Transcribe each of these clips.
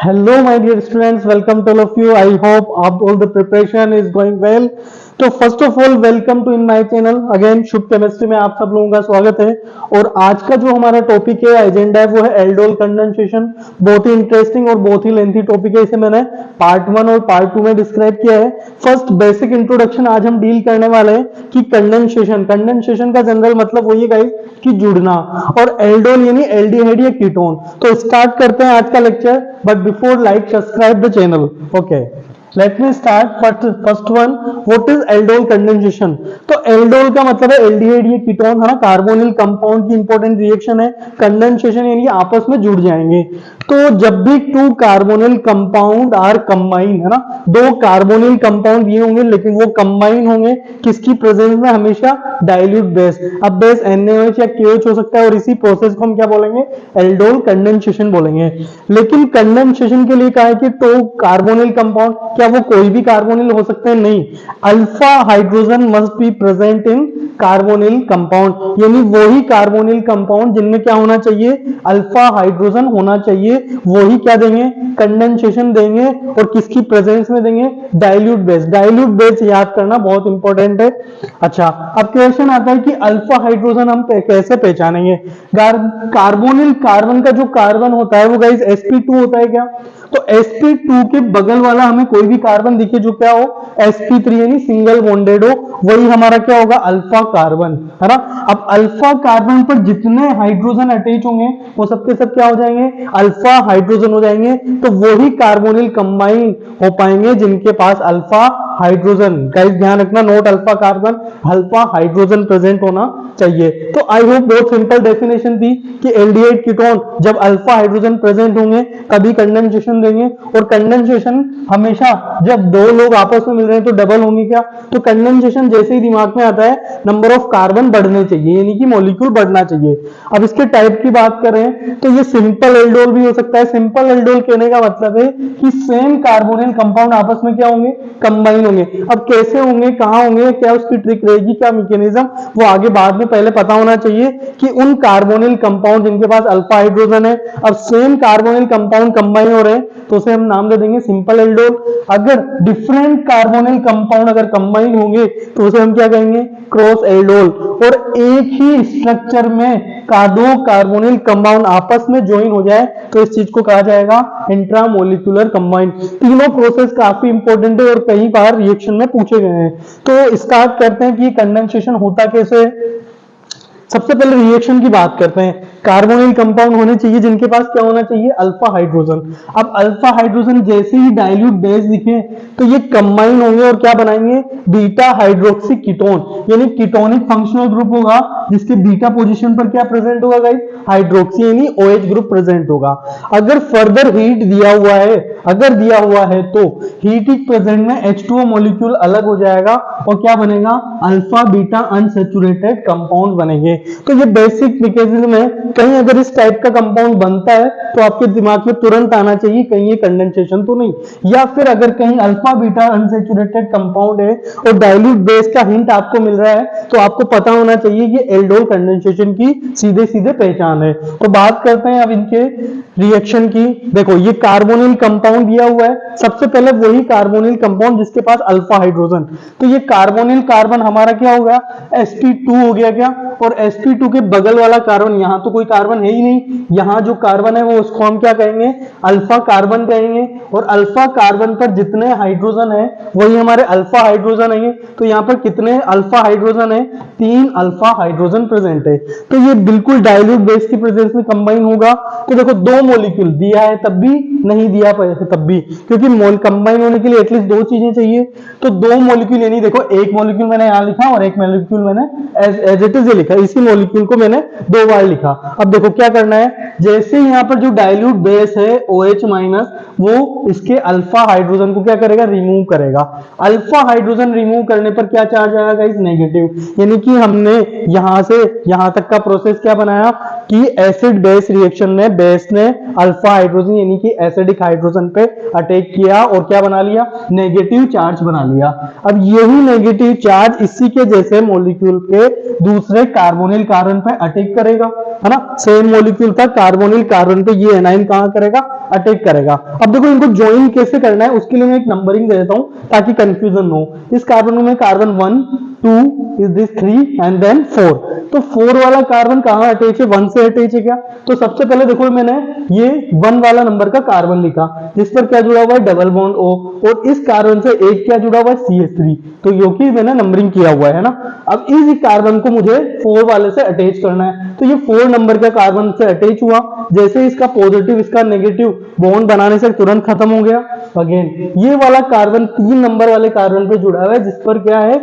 Hello, my dear students. Welcome to all of you. I hope all the preparation is going well. तो first of all welcome to in my channel again. Shubh chemistry में आप सब लोगों का स्वागत है। और आज का जो हमारा टॉपिक है, एजेंडा है, वो है एल्डोल कंडेंसेशन। बहुत ही इंटरेस्टिंग और बहुत ही लेंथी टॉपिक है। इसे मैंने पार्ट 1 और पार्ट 2 में डिस्क्राइब किया है। फर्स्ट बेसिक इंट्रोडक्शन आज हम डील करने वाले हैं कि कंडेंसेशन का जनरल मतलब वही है गाइस कि जुड़ना, और एल्डोल यानी एल्डिहाइड या कीटोन। तो स्टार्ट करते हैं आज का lecture, but before like subscribe the channel. Okay, let me start. First one, what is aldol condensation. तो एल्डोल का मतलब है एल्डिहाइड या कीटोन, है ना, कार्बोनिल कंपाउंड की इंपॉर्टेंट रिएक्शन है। कंडेंसेशन यानी आपस में जुड़ जाएंगे। तो जब भी two carbonyl compound are combine, है ना, दो कार्बोनिल कंपाउंड ये होंगे लेकिन वो कंबाइन होंगे किसकी प्रेजेंस में, हमेशा डाइल्यूट बेस। अब बेस NaOH या KOH हो सकता है, और इसी प्रोसेस को हम क्या बोलेंगे, एल्डोल कंडेंसेशन बोलेंगे। लेकिन कंडेंसेशन के लिए कहा है कि टू कार्बोनिल कंपाउंड, क्या वो कोई भी कार्बोनिल हो सकते हैं? नहीं, alpha hydrogen must be present in carbonyl compound, यानी वही कार्बोनिल कंपाउंड जिनमें क्या होना चाहिए, अल्फा हाइड्रोजन होना चाहिए, वही क्या देंगे, कंडेंसेशन देंगे। और किसकी प्रेजेंस में देंगे, डाइल्यूट बेस। डाइल्यूट बेस याद करना बहुत इंपॉर्टेंट है। अच्छा, अब क्वेश्चन आता है कि अल्फा हाइड्रोजन हम कैसे पहचानेंगे। कार्बोनिल कार्बन का जो कार्बन होता है वो गाइस sp2 होता है क्या? तो sp2 के बगल वाला हमें कोई भी कार्बन दिखे जो क्या हो, sp3 यानी सिंगल बॉन्डेड हो, वही हमारा क्या होगा, अल्फा कार्बन, है ना। अब अल्फा कार्बन पर जितने हाइड्रोजन अटैच होंगे वो सबके सब क्या हो जाएंगे, अल्फा हाइड्रोजन हो जाएंगे। तो वही कार्बोनिल कंबाइन हो पाएंगे जिनके पास अल्फा हाइड्रोजन। गाइस ध्यान रखना, note alpha carbon, alpha hydrogen present होना चाहिए। तो आई होप बहुत सिंपल डेफिनेशन थी कि एल्डिहाइड कीटोन जब अल्फा हाइड्रोजन प्रेजेंट होंगे तभी कंडेंसेशन देंगे। और कंडेंसेशन हमेशा जब दो लोग आपस में मिल रहे हैं तो डबल होंगे क्या? तो कंडेंसेशन जैसे ही दिमाग में आता है, नंबर ऑफ कार्बन बढ़ने चाहिए, यानी कि मॉलिक्यूल बढ़ना चाहिए। अब इसके टाइप की बात करें तो ये सिंपल एल्डोल भी हो सकता है। सिंपल एल्डोल कहने का मतलब है कि सेम कार्बोनिल कंपाउंड आपस में क्या होंगे, कंबाइन होंगे। अब कैसे होंगे, कहां होंगे, क्या उसकी ट्रिक रहेगी, क्या मैकेनिज्म, वो आगे बाद में पहले पता होना चाहिए कि उन कार्बोनिल कंपाउंड जिनके पास अल्फा हाइड्रोजन है, अब सेम कार्बोनिल कंपाउंड कंबाइन हो रहे हैं तो उसे हम नाम दे देंगे सिंपल एल्डोल। अगर डिफरेंट कार्बोनिल कंपाउंड अगर कंबाइन होंगे तो उसे हम क्या कहेंगे, क्रॉस एल्डोल। और एक ही स्ट्रक्चर में दो कार्बोनिल कंपाउंड आपस में ज्वाइन हो जाए तो इस चीज को कहा जाएगा इंट्रामोलिकुलर कंबाइन। तीनों प्रोसेस काफी इंपॉर्टेंट है और कई बार रिएक्शन में पूछे गए हैं। तो स्टार्ट करते हैं कि कंडेंसेशन होता कैसे है। सबसे पहले रिएक्शन की बात करते हैं। कार्बोनिल कंपाउंड होने चाहिए जिनके पास क्या होना चाहिए, अल्फा हाइड्रोजन। अब अल्फा हाइड्रोजन जैसे ही डाइल्यूट बेस दिखे तो ये कंबाइन होंगे और क्या बनाएंगे, बीटा हाइड्रोक्सी कीटोन, यानी कीटोनिक फंक्शनल ग्रुप होगा जिसके बीटा पोजीशन पर क्या प्रेजेंट होगा गाइस, हाइड्रोक्सी यानी OH ग्रुप प्रेजेंट होगा। अगर फर्दर हीट दिया हुआ है, अगर दिया हुआ है तो हीट प्रेजेंट में H2O मॉलिक्यूल अलग हो जाएगा और क्या बनेगा, अल्फा बीटा अनसैचुरेटेड कंपाउंड बनेंगे। तो ये बेसिक मैकेनिज्म है। कहीं अगर इस टाइप का कंपाउंड बनता है तो आपके दिमाग में तुरंत आना चाहिए कहीं ये कंडेंसेशन तो नहीं, या फिर अगर कहीं अल्फा बीटा अनसैचुरेटेड कंपाउंड है और डाइल्यूट बेस का हिंट आपको मिल रहा है तो आपको पता होना चाहिए कि एल्डोल कंडेंसेशन की सीधे सीधे पहचान है। तो बात करते हैं अब इनके रिएक्शन की। देखो ये कार्बोनिल कंपाउंड दिया हुआ है, सबसे पहले वही कार्बोनिल कंपाउंड जिसके पास अल्फा हाइड्रोजन। तो ये कार्बोनिल कार्बन हमारा क्या होगा, sp2 हो गया क्या? और sp2 के बगल वाला कार्बन, यहां तो कोई कार्बन है ही नहीं, यहां जो कार्बन है वो उसको हम क्या कहेंगे, अल्फा कार्बन कहेंगे। और अल्फा कार्बन पर जितने हाइड्रोजन है वही हमारे अल्फा हाइड्रोजन है। तो यहाँ पर कितने अल्फा हाइड्रोजन है, 3 अल्फा हाइड्रोजन प्रेजेंट है। तो ये बिल्कुल डाइल्यूट बेस की प्रेजेंस में कंबाइन होगा। तो देखो दो मॉलिक्यूल दिया है तब भी, नहीं दिया तब भी, क्योंकि कंबाइन होने के लिए एटलीस्ट दो चीजें चाहिए। तो दो मॉलिक्यूल, यानी देखो एक मॉलिक्यूल मैंने यहां लिखा और एक मॉलिक्यूल मैंने एज इट इज लिखा, इसी मॉलिक्यूल को मैंने दो बार लिखा। अब देखो क्या करना है, जैसे यहाँ पर जो डाइल्यूट बेस है OH माइनस, वो इसके अल्फा हाइड्रोजन को क्या करेगा, रिमूव करेगा। अल्फा हाइड्रोजन रिमूव करने पर क्या चार्ज आएगा इस नेगेटिव, यानी कि हमने यहां से यहां तक का प्रोसेस क्या बनाया कि एसिड बेस रिएक्शन में बेस ने अल्फा हाइड्रोजन यानी कि एसिडिक हाइड्रोजन पे अटैक किया और क्या बना लिया, नेगेटिव चार्ज बना लिया। अब यही नेगेटिव चार्ज इसी के जैसे मॉलिक्यूल के दूसरे कार्बोनिल कार्बन पे अटैक करेगा, है ना। सेम मॉलिक्यूल था, कार्बोनिल कार्बन पे ये एनाइन कहां करेगा, अटैक करेगा। अब देखो इनको ज्वाइन कैसे करना है उसके लिए मैं एक नंबरिंग दे देता हूं ताकि कंफ्यूजन न हो। इस कार्बन में carbon 1 2 is this 3 and then 4। तो 4 वाला कार्बन कहां अटैच है, 1 से अटैच है क्या। तो सबसे पहले देखो मैंने ये 1 वाला नंबर का कार्बन लिखा जिस पर क्या जुड़ा हुआ है, डबल बॉन्ड O, और इस कार्बन से एक क्या जुड़ा हुआ है, CH3, तो यो कि मैंने नंबरिंग किया हुआ है ना। अब इस कार्बन को मुझे 4 वाले से अटैच करना है, तो ये 4 नंबर का कार्बन से अटैच हुआ। जैसे इसका पॉजिटिव इसका नेगेटिव बॉन्ड बनाने से तुरंत खत्म हो गया। अगेन ये वाला कार्बन 3 नंबर वाले कार्बन पे जुड़ा हुआ है जिस पर क्या है,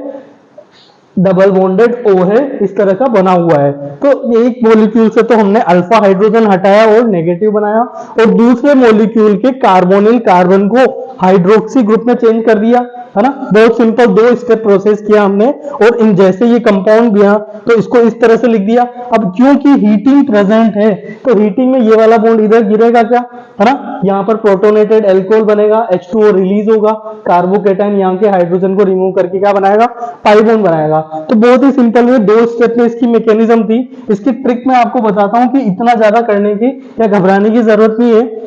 डबल बॉन्डेड O है, इस तरह का बना हुआ है। तो एक मॉलिक्यूल से तो हमने अल्फा हाइड्रोजन हटाया और नेगेटिव बनाया, और दूसरे मॉलिक्यूल के कार्बोनिल कार्बन को हाइड्रोक्सी ग्रुप में चेंज कर दिया, है ना। बहुत सिंपल 2 स्टेप प्रोसेस किया हमने, और इन जैसे ये कंपाउंड दिया तो इसको इस तरह से लिख दिया। अब क्योंकि हीटिंग प्रेजेंट है तो हीटिंग में ये वाला बॉन्ड इधर गिरेगा क्या, है ना। यहाँ पर प्रोटोनेटेड एल्कोहल बनेगा, H2O रिलीज होगा, कार्बोकेटाइन यहाँ के हाइड्रोजन को रिमूव करके क्या बनाएगा, पाई बॉन्ड बनाएगा। तो बहुत ही सिंपल है, 2 स्टेप में इसकी मैकेनिज्म थी। इसकी ट्रिक मैं आपको बताता हूं कि इतना ज्यादा करने की या घबराने की जरूरत नहीं है।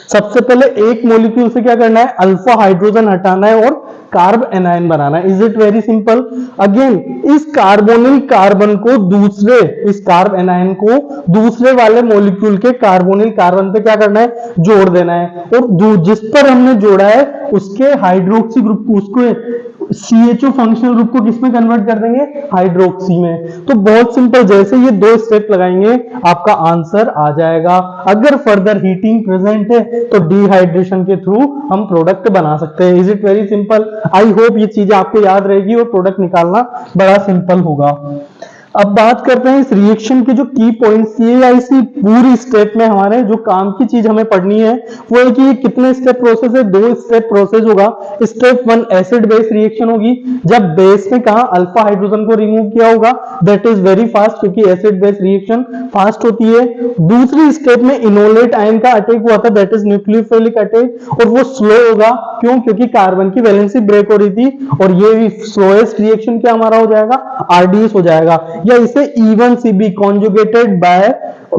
सबसे पहले एक मॉलिक्यूल से क्या करना है, अल्फा हाइड्रोजन हटाना है और कार्ब एनायन बनाना है। Is it very simple. Again इस कार्बोनिल कार्बन को दूसरे, इस कार्ब एनायन को दूसरे वाले मॉलिक्यूल के कार्बोनिल कार्बन पे क्या करना है, जोड़ देना है, और जिस पर हमने जोड़ा है उसके हाइड्रोक्सी ग्रुप को, उसको CHO फंक्शनल ग्रुप को किसमें कन्वर्ट कर देंगे, हाइड्रोक्सी में। तो बहुत सिंपल, जैसे ये 2 स्टेप लगाएंगे आपका आंसर आ जाएगा। अगर फर्दर हीटिंग प्रेजेंट है तो डिहाइड्रेशन के थ्रू हम प्रोडक्ट बना सकते हैं। Is it very simple. I hope ये चीजें आपको याद रहेगी और प्रोडक्ट निकालना बड़ा सिंपल होगा। अब बात करते हैं इस रिएक्शन के जो की पॉइंट्स, ये या इसी पूरी स्टेप में हमारे जो काम की चीज हमें पढ़नी है वो है कि ये कितने स्टेप प्रोसेस है, 2 स्टेप प्रोसेस होगा। स्टेप 1 एसिड बेस रिएक्शन होगी, जब बेस ने कहा अल्फा हाइड्रोजन को रिमूव किया होगा, दैट इज वेरी फास्ट क्योंकि एसिड बेस रिएक्शन फास्ट होती है। दूसरी स्टेप में इनोलेट आयन का अटैक हुआ था, दैट इज न्यूक्लियोफिलिक अटैक, और वो स्लो होगा क्यों, क्योंकि कार्बन की वैलेंसी ब्रेक हो रही थी, और ये स्लोएस्ट रिएक्शन क्या हमारा हो जाएगा, RDS हो जाएगा। या इसे E1CB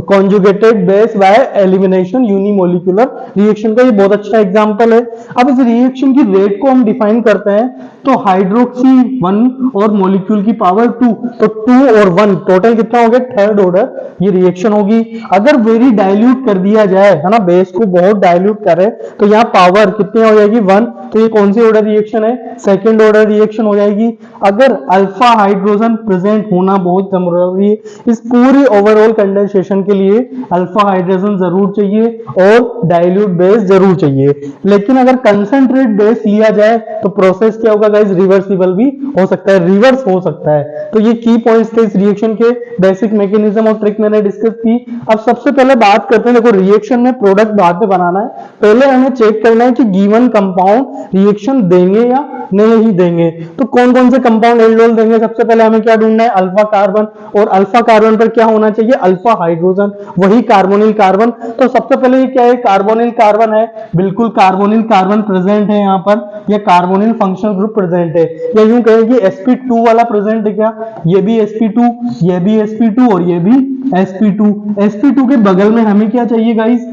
conjugated base by elimination unimolecular reaction का ये बहुत अच्छा एग्जांपल है। अब इस रिएक्शन की रेट को हम डिफाइन करते हैं, तो हाइड्रोक्सी 1 और मॉलिक्यूल की पावर 2, तो 2 और 1 टोटल कितना हो गया, थर्ड ऑर्डर ये रिएक्शन होगी। अगर वेरी डाइल्यूट कर दिया जाए, है ना, बेस को बहुत डाइल्यूट करे तो यहाँ पावर कितनी हो जाएगी, 1, तो ये कौन सी ऑर्डर रिएक्शन है, सेकंड ऑर्डर रिएक्शन हो जाएगी। अगर अल्फा हाइड्रोजन प्रेजेंट होना बहुत जरूरी है, इस पूरी ओवरऑल कंडेंसेशन के लिए अल्फा हाइड्रोजन जरूर चाहिए और डाइल्यूट बेस जरूर चाहिए। लेकिन अगर कंसंट्रेट बेस लिया जाए तो प्रोसेस क्या होगा गाइस, रिवर्सिबल भी हो सकता है, रिवर्स हो सकता है। तो ये की पॉइंट्स थे इस रिएक्शन के, बेसिक मैकेनिज्म और ट्रिक मैंने डिस्कस की। अब सबसे पहले बात करते हैं, देखो रिएक्शन में प्रोडक्ट बाद में बनाना है, पहले हमें चेक करना है कि गिवन कंपाउंड रिएक्शन देंगे या नहीं देंगे। तो कौन कौन से कंपाउंड एल्डोल देंगे, सबसे पहले हमें क्या ढूंढना है, अल्फा कार्बन, और अल्फा कार्बन पर क्या होना चाहिए, अल्फा हाइड्रोजन, वही कार्बोनिल कार्बन। तो सबसे पहले ये क्या है, कार्बोनिल कार्बन है, बिल्कुल कार्बोनिल कार्बन प्रेजेंट है यहाँ पर, या कार्बोनिल फंक्शनल ग्रुप प्रेजेंट है, या यूं कहें कि sp2 वाला प्रेजेंट है क्या, ये भी sp2, ये भी sp2 और ये भी sp2। sp2 के बगल में हमें क्या चाहिए गाइस,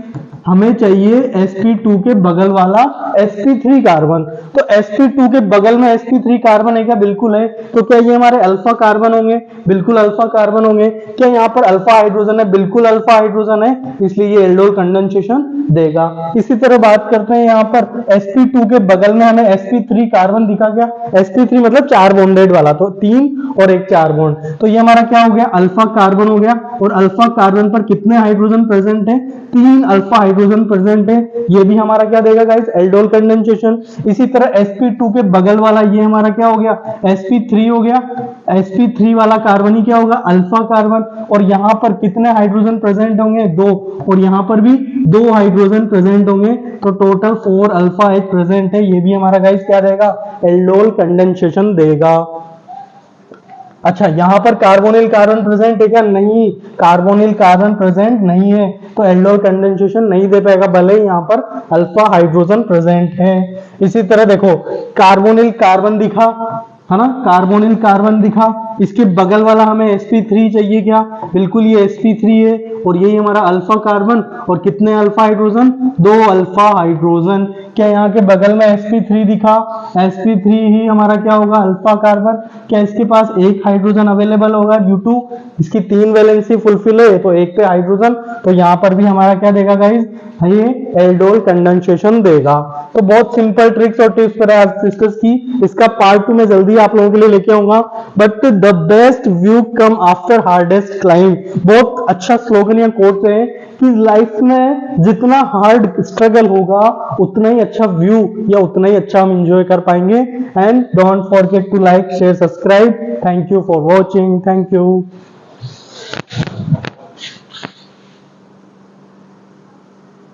हमें चाहिए sp2 के बगल वाला sp3 कार्बन। तो sp2 के बगल में sp3 कार्बन है क्या, बिल्कुल है। तो क्या ये हमारे अल्फा कार्बन होंगे, बिल्कुल अल्फा कार्बन होंगे। क्या यहाँ पर अल्फा हाइड्रोजन है, बिल्कुल अल्फा हाइड्रोजन है, इसलिए ये एल्डोल कंडेंसेशन देगा। इसी तरह बात करते हैं यहाँ पर sp2 के बगल में हमें sp3 कार्बन दिखा गया, sp3 मतलब 4 बॉन्डेड वाला, तो 3 और एक 4 बॉन्ड, तो ये हमारा क्या हो गया, अल्फा कार्बन हो गया। और अल्फा कार्बन पर कितने हाइड्रोजन प्रेजेंट है, 3 अल्फा हाइड्रोजन प्रेजेंट है, ये भी हमारा क्या देगा गाइस, एल्डोल कंडेंसेशन। इसी तरह sp2 के बगल वाला ये हमारा क्या हो गया, sp3 हो गया, sp3 वाला कार्बन ही क्या होगा, अल्फा कार्बन। और यहाँ पर कितने हाइड्रोजन प्रेजेंट होंगे, 2, और यहाँ पर भी 2 हाइड्रोजन प्रेजेंट होंगे, तो टोटल 4 अल्फा एक प्रेजेंट है, ये भी हमारा गाइस क्या देगा, एल्डोल कंडेंसेशन देगा। अच्छा, यहां पर कार्बोनिल कार्बन प्रेजेंट है क्या, नहीं, कार्बोनिल कार्बन प्रेजेंट नहीं है, तो एल्डोल कंडेंसेशन नहीं दे पाएगा, भले ही यहां पर अल्फा हाइड्रोजन प्रेजेंट है। इसी तरह देखो कार्बोनिल कार्बन दिखा, है ना, कार्बोनिल कार्बन दिखा, इसके बगल वाला हमें sp3 चाहिए क्या, बिल्कुल ये sp3 है और यही हमारा अल्फा कार्बन और कितने अल्फा हाइड्रोजन, 2 अल्फा हाइड्रोजन। क्या यहाँ के बगल में sp3 दिखा, sp3 ही हमारा क्या होगा, अल्फा कार्बन। क्या इसके पास एक हाइड्रोजन अवेलेबल होगा ड्यू टू इसकी 3 वैलेंसी फुलफिल है तो एक पे हाइड्रोजन, तो यहाँ पर भी हमारा क्या देगा गाइस, ये एल्डोल कंडेंसेशन देगा। तो बहुत सिंपल ट्रिक्स और टिप्स पर आज डिस्कस की, इसका पार्ट 2 में जल्दी आप लोगों के लिए लेके आऊंगा। But the best view come after hardest climb, बहुत अच्छा स्लोगन या कोट है कि लाइफ में जितना हार्ड स्ट्रगल होगा उतना ही अच्छा व्यू या उतना ही अच्छा हम एंजॉय कर पाएंगे। And don't forget to like share subscribe. Thank you for watching, thank you.